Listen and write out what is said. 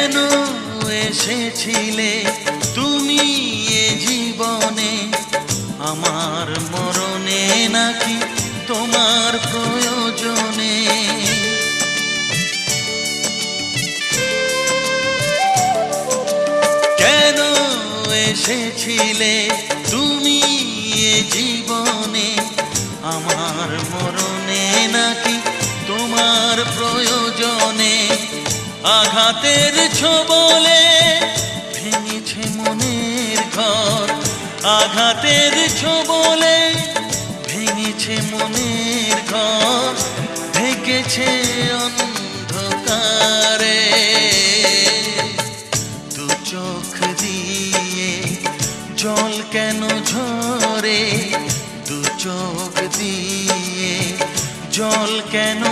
কেন এসেছিলে তুমি এ জীবনে, আমার মরণে নাকি তোমার প্রয়োজনে? কেন এসেছিলে তুমি এ জীবনে, আমার মরণে নাকি তোমার প্রয়োজনে? আঘাতের ছোবলে ভেঙেছে মনের ঘর, আঘাতের ছোবলে ভেঙেছে মনের ঘর, ঢেকেছে অন্ধকারে। দু চোখ দিয়ে জল কেন ঝরে, দু চোখ দিয়ে জল কেন